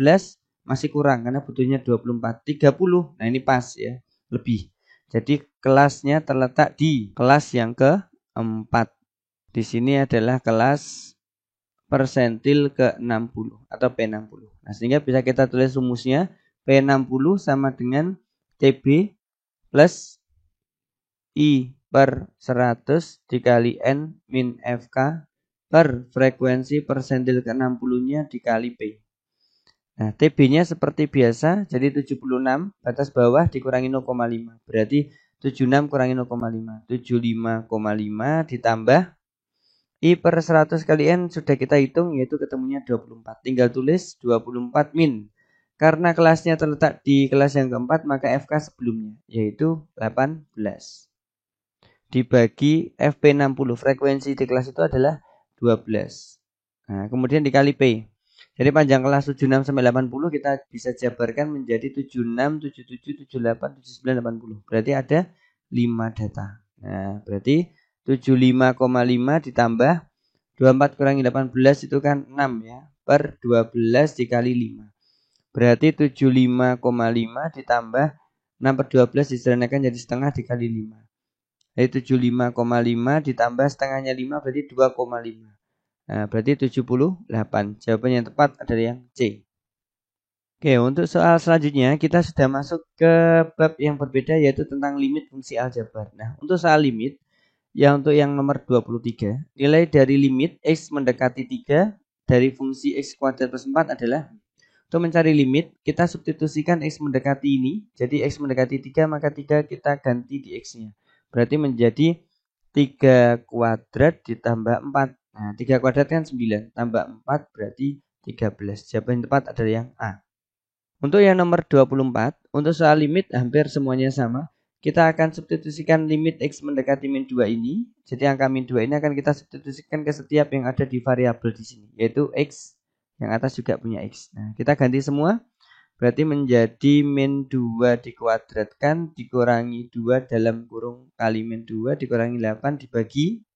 S1: masih kurang karena butuhnya 24. 30, nah ini pas ya, lebih. Jadi kelasnya terletak di kelas yang ke-4. Di sini adalah kelas persentil ke-60 atau P60. Nah, sehingga bisa kita tulis rumusnya P60 sama dengan TB plus I/100 dikali N min FK per frekuensi persentil ke-60-nya dikali P. Nah, TB-nya seperti biasa, jadi 76, batas bawah dikurangi 0,5. Berarti 76 kurangi 0,5. 75,5 ditambah I/100 kali N sudah kita hitung yaitu ketemunya 24. Tinggal tulis 24 min. Karena kelasnya terletak di kelas yang keempat maka FK sebelumnya yaitu 18. Dibagi FP60. Frekuensi di kelas itu adalah 12. Nah, kemudian dikali P. Jadi panjang kelas 76 sampai 80 kita bisa jabarkan menjadi 76, 77, 78, 79, 80. Berarti ada 5 data. Nah, berarti 75,5 ditambah 24 kurangi 18 itu kan 6 ya. per 12 dikali 5. Berarti 75,5 ditambah 6 per 12 disederhanakan jadi setengah dikali 5. Jadi 75,5 ditambah setengahnya 5 berarti 2,5. Nah, berarti 78. Jawaban yang tepat adalah yang C. Oke, untuk soal selanjutnya kita sudah masuk ke bab yang berbeda yaitu tentang limit fungsi aljabar. Nah, untuk soal limit, ya untuk yang nomor 23, nilai dari limit X mendekati 3 dari fungsi X kuadrat plus 4 adalah, untuk mencari limit, kita substitusikan X mendekati ini. Jadi X mendekati 3, maka 3 kita ganti di X-nya. Berarti menjadi 3 kuadrat ditambah 4. Nah, 3 kuadrat kan 9, tambah 4 berarti 13. Jawaban yang tepat adalah yang A. Untuk yang nomor 24, untuk soal limit hampir semuanya sama. Kita akan substitusikan limit X mendekati min 2 ini. Jadi angka min 2 ini akan kita substitusikan ke setiap yang ada di variabel di sini, yaitu X. Yang atas juga punya X. Nah, kita ganti semua. Berarti menjadi min 2 dikuadratkan dikurangi 2 dalam kurung kali min 2 dikurangi 8 dibagi.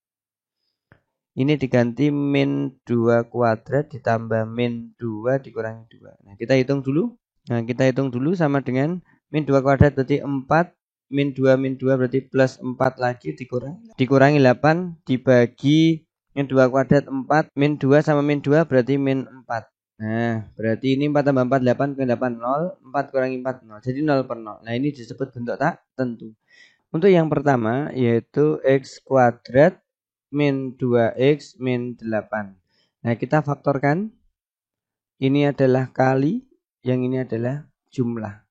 S1: Ini diganti min 2 kuadrat ditambah min 2 dikurangi 2. Nah, kita hitung dulu. Nah, kita hitung dulu sama dengan min 2 kuadrat berarti 4. Min 2 berarti plus 4 lagi dikurangi 8 dibagi min 2 kuadrat 4, min 2 sama min 2 berarti min 4. Nah, berarti ini 4 tambah 4, 8 ke 8, 0. 4 kurangi 4, 0. Jadi 0 per 0. Nah, ini disebut bentuk tak tentu. Untuk yang pertama, yaitu X kuadrat min 2X min 8. Nah, kita faktorkan. Ini adalah kali, yang ini adalah jumlah.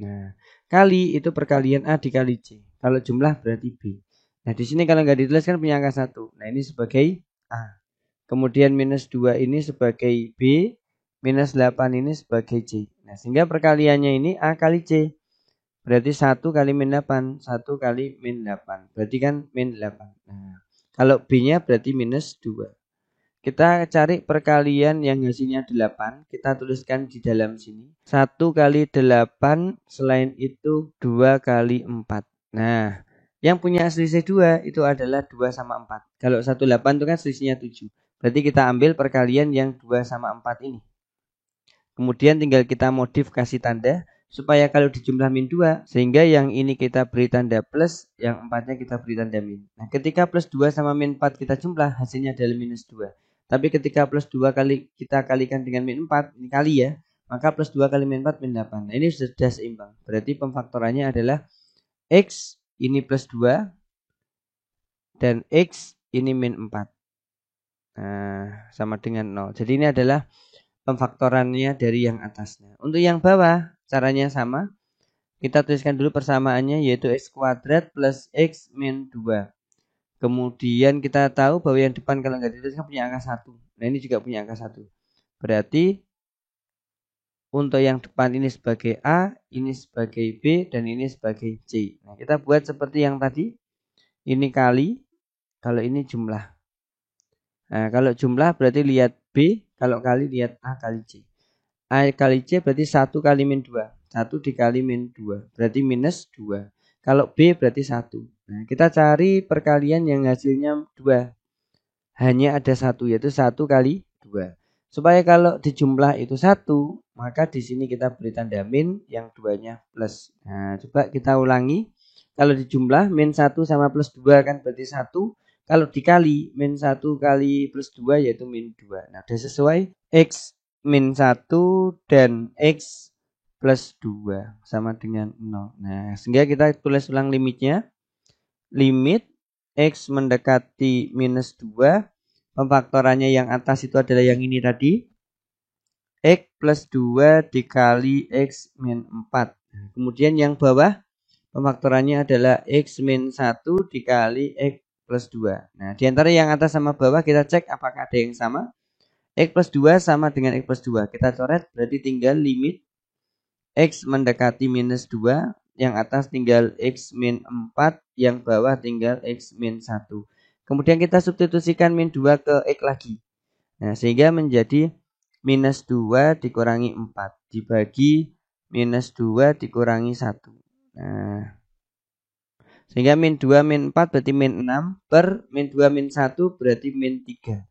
S1: Nah, kali itu perkalian A dikali C. Kalau jumlah berarti B. Nah, di sini kalau nggak dituliskan punya angka 1. Nah, ini sebagai A. Kemudian minus 2 ini sebagai B. Minus 8 ini sebagai C. Nah, sehingga perkaliannya ini A kali C. Berarti 1 kali min 8. 1 kali min 8. Berarti kan min 8. Nah, kalau B-nya berarti minus 2. Kita cari perkalian yang hasilnya 8. Kita tuliskan di dalam sini. 1 kali 8 selain itu 2 kali 4. Nah, yang punya selisih 2 itu adalah 2 sama 4. Kalau 18 itu kan selisihnya 7. Berarti kita ambil perkalian yang 2 sama 4 ini. Kemudian tinggal kita modif kasih tanda supaya kalau dijumlah min 2, sehingga yang ini kita beri tanda plus, yang 4-nya kita beri tanda min. Nah, ketika plus 2 sama min 4 kita jumlah, hasilnya adalah minus 2. Tapi ketika plus 2 kali kita kalikan dengan min 4, ini kali ya, maka plus 2 kali min 4 min 8. Nah, ini sudah seimbang. Berarti pemfaktorannya adalah X ini plus 2 dan X ini min 4. Nah, sama dengan 0. Jadi ini adalah pemfaktorannya dari yang atasnya. Untuk yang bawah caranya sama. Kita tuliskan dulu persamaannya yaitu X kuadrat plus X min 2. Kemudian kita tahu bahwa yang depan kalau nggak dituliskan punya angka 1. Nah, ini juga punya angka 1. Berarti untuk yang depan ini sebagai A, ini sebagai B, dan ini sebagai C. Nah, kita buat seperti yang tadi. Ini kali, kalau ini jumlah. Nah, kalau jumlah berarti lihat B, kalau kali lihat A kali C. A kali C berarti 1 kali min 2. 1 dikali min 2. Berarti minus 2. Kalau B berarti 1. Nah, kita cari perkalian yang hasilnya 2. Hanya ada 1, yaitu 1 kali 2. Supaya kalau dijumlah itu 1, maka di sini kita beri tanda min, yang 2-nya plus. Nah, coba kita ulangi. Kalau dijumlah min 1 sama plus 2 kan berarti 1. Kalau dikali min 1 kali plus 2 yaitu min 2. Nah, sudah sesuai. X min 1 dan X plus 2 sama dengan 0. Nah, sehingga kita tulis ulang limitnya. Limit X mendekati minus 2. Pemfaktorannya yang atas itu adalah yang ini tadi. X plus 2 dikali X min 4. Kemudian yang bawah pemfaktorannya adalah X min 1 dikali X plus 2. Nah, diantara yang atas sama bawah kita cek apakah ada yang sama. X plus 2 sama dengan X plus 2. Kita coret berarti tinggal limit X mendekati minus 2. Yang atas tinggal X min 4. Yang bawah tinggal X min 1. Kemudian kita substitusikan min 2 ke X lagi. Nah, sehingga menjadi minus 2 dikurangi 4. Dibagi minus 2 dikurangi 1. Nah, sehingga min 2 min 4 berarti min 6. Per min 2 min 1 berarti min 3.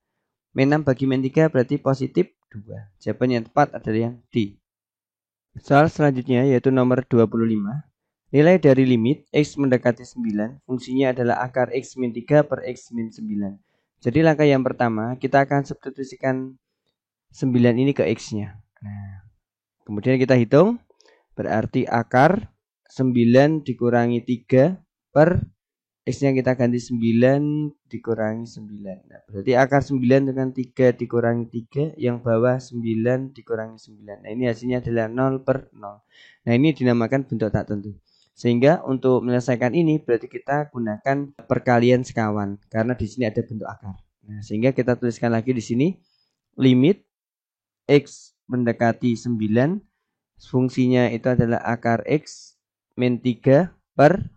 S1: Min 6 bagi min 3 berarti positif 2. Jawaban yang tepat adalah yang D. Soal selanjutnya yaitu nomor 25. Nilai dari limit X mendekati 9, fungsinya adalah akar X min 3 per X min 9. Jadi langkah yang pertama, kita akan substitusikan 9 ini ke X-nya. Nah, kemudian kita hitung, berarti akar 9 dikurangi 3 per X-nya kita ganti 9 dikurangi 9. Nah, berarti akar 9 dengan 3 dikurangi 3, yang bawah 9 dikurangi 9. Nah, ini hasilnya adalah 0 per 0. Nah, ini dinamakan bentuk tak tentu. Sehingga untuk menyelesaikan ini berarti kita gunakan perkalian sekawan karena di sini ada bentuk akar. Nah, sehingga kita tuliskan lagi di sini limit X mendekati 9, fungsinya itu adalah akar X min 3 per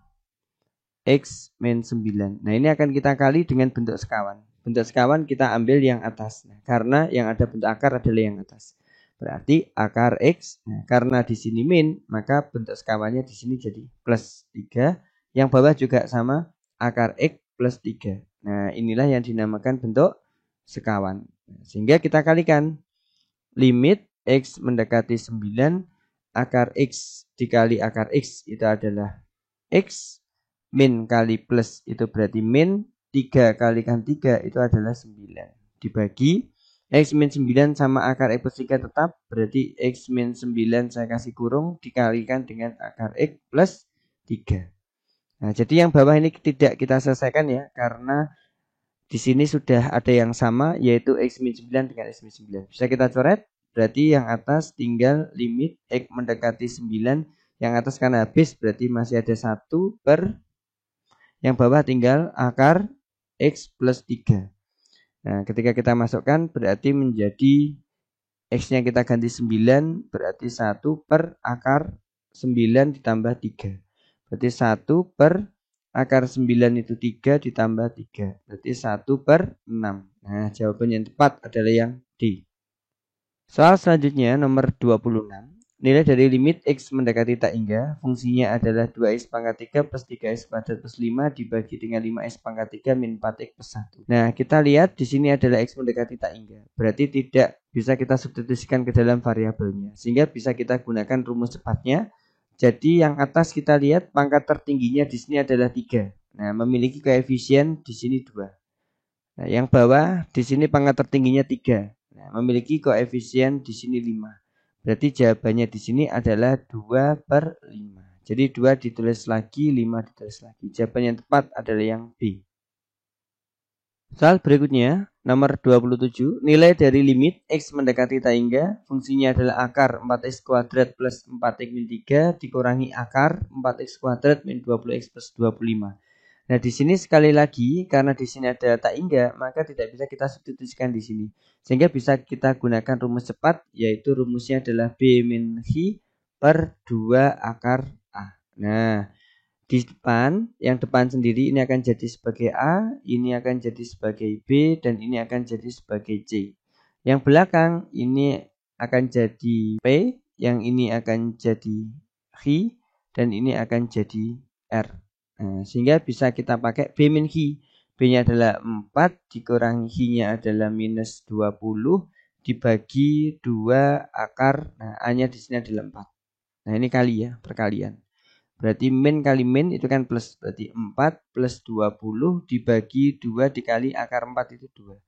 S1: X min 9. Nah, ini akan kita kali dengan bentuk sekawan. Bentuk sekawan kita ambil yang atas. Nah, karena yang ada bentuk akar adalah yang atas. Berarti akar X, nah, karena di sini min, maka bentuk sekawannya di sini jadi plus 3. Yang bawah juga sama, akar X plus 3. Nah, inilah yang dinamakan bentuk sekawan. Nah, sehingga kita kalikan limit X mendekati 9, akar X dikali akar X itu adalah X, min kali plus itu berarti min, 3 kalikan 3 itu adalah 9. Dibagi X min 9 sama akar X plus 3 tetap, berarti X min 9 saya kasih kurung dikalikan dengan akar X plus 3. Nah, jadi yang bawah ini tidak kita selesaikan ya, karena di sini sudah ada yang sama, yaitu X min 9 dengan X min 9. Bisa kita coret, berarti yang atas tinggal limit X mendekati 9, yang atas karena habis berarti masih ada 1 per yang bawah tinggal akar X plus 3. Nah, ketika kita masukkan berarti menjadi X-nya kita ganti 9, berarti 1 per akar 9 ditambah 3. Berarti 1 per akar 9 itu 3 ditambah 3. Berarti 1 per 6. Nah, jawaban yang tepat adalah yang D. Soal selanjutnya nomor 26. Nilai dari limit X mendekati tak hingga, fungsinya adalah 2X pangkat 3 plus 3X kuadrat plus 5 dibagi dengan 5X pangkat 3 min 4X plus 1. Nah, kita lihat di sini adalah X mendekati tak hingga. Berarti tidak bisa kita substitusikan ke dalam variabelnya. Sehingga bisa kita gunakan rumus cepatnya. Jadi yang atas kita lihat pangkat tertingginya di sini adalah 3. Nah, memiliki koefisien di sini 2. Nah, yang bawah di sini pangkat tertingginya 3. Nah, memiliki koefisien di sini 5. Berarti jawabannya di sini adalah 2 per 5. Jadi 2 ditulis lagi, 5 ditulis lagi. Jawaban yang tepat adalah yang B. Soal berikutnya, nomor 27. Nilai dari limit X mendekati tak hingga, fungsinya adalah akar 4X kuadrat plus 4X min 3 dikurangi akar 4X kuadrat min 20X plus 25. Nah, di sini sekali lagi karena di sini ada tak hingga, maka tidak bisa kita substitusikan di sini. Sehingga bisa kita gunakan rumus cepat, yaitu rumusnya adalah B min X per 2 akar A. Nah, di depan, yang depan sendiri ini akan jadi sebagai A, ini akan jadi sebagai B, dan ini akan jadi sebagai C. Yang belakang ini akan jadi P, yang ini akan jadi X, dan ini akan jadi R. Nah, sehingga bisa kita pakai B min X. B-nya adalah 4, dikurangi X-nya adalah minus 20, dibagi 2 akar, nah A-nya di sini adalah 4. Nah, ini kali ya, perkalian. Berarti min kali min itu kan plus, berarti 4 plus 20 dibagi 2 dikali akar 4 itu 2.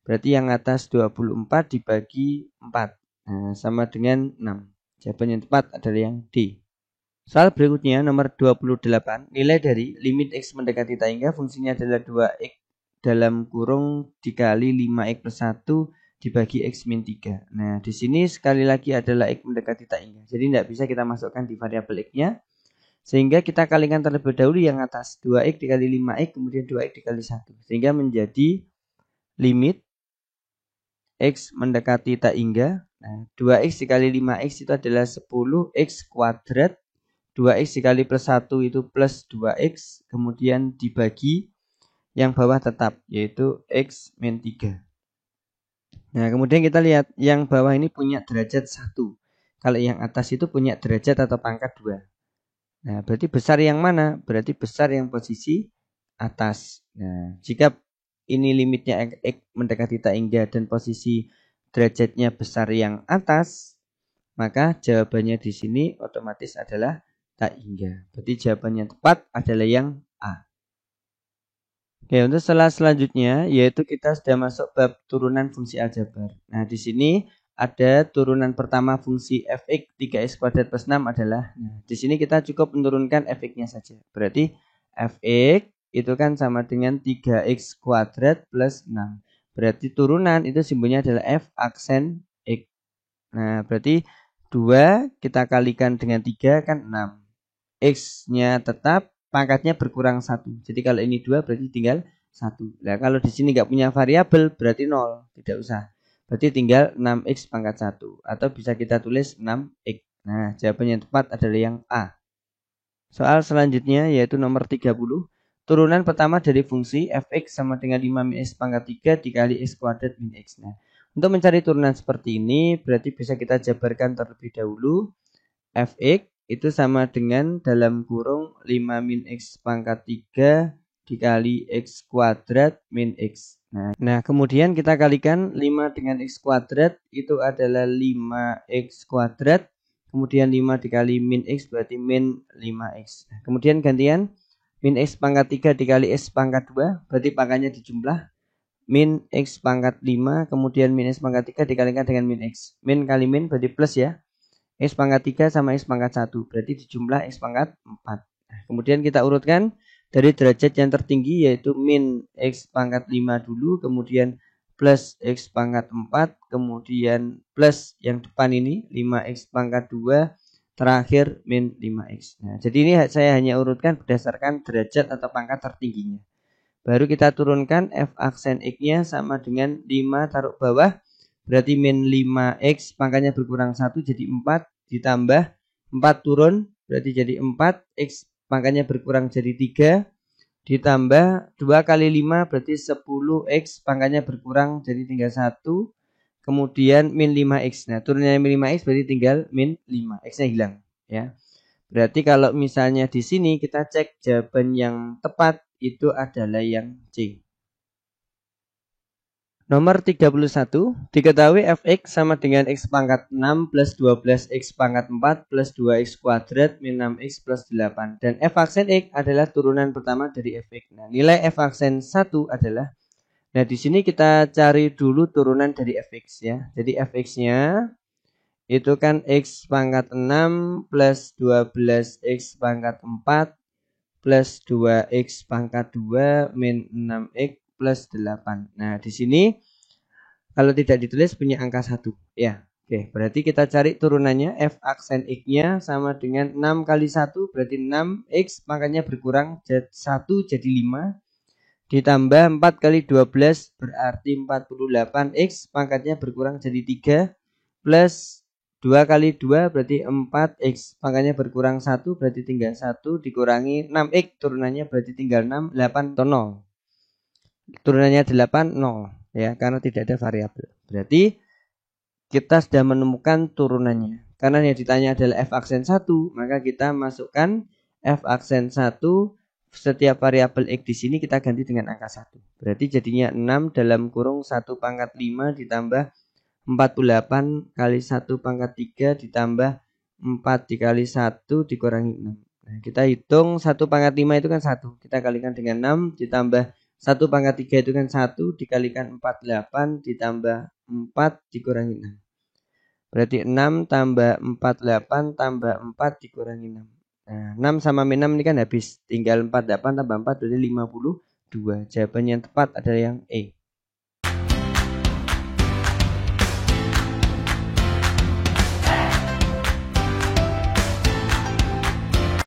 S1: Berarti yang atas 24 dibagi 4. Nah, sama dengan 6. Jawaban yang tepat adalah yang D. Soal berikutnya nomor 28. Nilai dari limit X mendekati tak hingga, fungsinya adalah 2X dalam kurung dikali 5X plus 1 dibagi X min 3. Nah, di sini sekali lagi adalah X mendekati tak hingga. Jadi tidak bisa kita masukkan di variabel X-nya. Sehingga kita kalikan terlebih dahulu yang atas. 2X dikali 5X kemudian 2X dikali 1. Sehingga menjadi limit X mendekati tak hingga. Nah, 2X dikali 5X itu adalah 10X kuadrat. 2X dikali plus 1 itu plus 2X. Kemudian dibagi yang bawah tetap, yaitu X min 3. Nah, kemudian kita lihat yang bawah ini punya derajat 1. Kalau yang atas itu punya derajat atau pangkat 2. Nah, berarti besar yang mana? Berarti besar yang posisi atas. Nah, jika ini limitnya X mendekati tak hingga dan posisi derajatnya besar yang atas, maka jawabannya di sini otomatis adalah tak hingga. Berarti jawabannya tepat adalah yang A. Oke, untuk selanjutnya yaitu kita sudah masuk bab turunan fungsi aljabar. Nah, di sini ada turunan pertama fungsi fx 3x kuadrat plus 6 adalah, nah, di sini kita cukup menurunkan fx-nya saja. Berarti fx itu kan sama dengan 3x kuadrat plus 6. Berarti turunan itu simbolnya adalah f aksen x. Nah, berarti 2 kita kalikan dengan 3 kan 6. X-nya tetap, pangkatnya berkurang 1. Jadi kalau ini 2 berarti tinggal 1. Nah, kalau di sini nggak punya variabel berarti 0, tidak usah. Berarti tinggal 6x pangkat 1 atau bisa kita tulis 6x. Nah, jawaban yang tepat adalah yang A. Soal selanjutnya yaitu nomor 30. Turunan pertama dari fungsi fx sama dengan 5 min x pangkat 3 dikali x kuadrat min x. Nah, untuk mencari turunan seperti ini berarti bisa kita jabarkan terlebih dahulu. Fx itu sama dengan dalam kurung 5 min x pangkat 3 dikali x kuadrat min x. Nah, kemudian kita kalikan 5 dengan x kuadrat itu adalah 5x kuadrat. Kemudian 5 dikali min x berarti min 5x. Kemudian gantian min x pangkat 3 dikali x pangkat 2 berarti pangkatnya dijumlah. Min x pangkat 5 kemudian min x pangkat 3 dikalikan dengan min x. Min kali min berarti plus ya. X pangkat 3 sama X pangkat 1. Berarti dijumlah X pangkat 4. Nah, kemudian kita urutkan dari derajat yang tertinggi yaitu min X pangkat 5 dulu. Kemudian plus X pangkat 4. Kemudian plus yang depan ini 5X pangkat 2. Terakhir min 5X. Nah, jadi ini saya hanya urutkan berdasarkan derajat atau pangkat tertingginya. Baru kita turunkan F aksen X-nya sama dengan 5 taruh bawah. Berarti min 5x pangkatnya berkurang 1 jadi 4 ditambah 4 turun berarti jadi 4 x pangkatnya berkurang jadi 3 ditambah 2 kali 5 berarti 10x pangkatnya berkurang jadi tinggal 1 kemudian min 5x. Nah, turunnya min 5x berarti tinggal min 5, x-nya hilang ya. Berarti kalau misalnya di sini kita cek jawaban yang tepat itu adalah yang C. Nomor 31, diketahui fx sama dengan x pangkat 6 plus 12x pangkat 4 plus 2x kuadrat min 6x plus 8. Dan f aksen x adalah turunan pertama dari fx. Nah, nilai f aksen 1 adalah, nah di sini kita cari dulu turunan dari fx ya. Jadi fx-nya itu kan x pangkat 6 plus 12x pangkat 4 plus 2x pangkat 2 min 6x plus 8. Nah, di sini kalau tidak ditulis punya angka 1 ya. Oke, berarti kita cari turunannya f aksen x-nya sama dengan 6 kali 1 berarti 6x pangkatnya berkurang 1 jadi 5 ditambah 4 kali 12 berarti 48x pangkatnya berkurang jadi 3 plus 2 kali 2 berarti 4x pangkatnya berkurang 1 berarti tinggal 1 dikurangi 6x turunannya berarti tinggal 6 8 atau 0. Turunannya 8 0 ya karena tidak ada variabel. Berarti kita sudah menemukan turunannya. Karena yang ditanya adalah f aksen 1, maka kita masukkan f aksen 1 setiap variabel x di sini kita ganti dengan angka 1. Berarti jadinya 6 dalam kurung 1 pangkat 5 ditambah 48 kali 1 pangkat 3 ditambah 4 dikali 1 dikurangi 6. Nah, kita hitung 1 pangkat 5 itu kan 1. Kita kalikan dengan 6 ditambah 1 pangkat 3 itu kan 1 dikalikan 48 ditambah 4 dikurangi 6. Berarti 6 tambah 48 tambah 4 dikurangi 6. Nah, 6 sama min 6 ini kan habis. Tinggal 48 tambah 4 berarti 52. Jawaban yang tepat adalah yang E.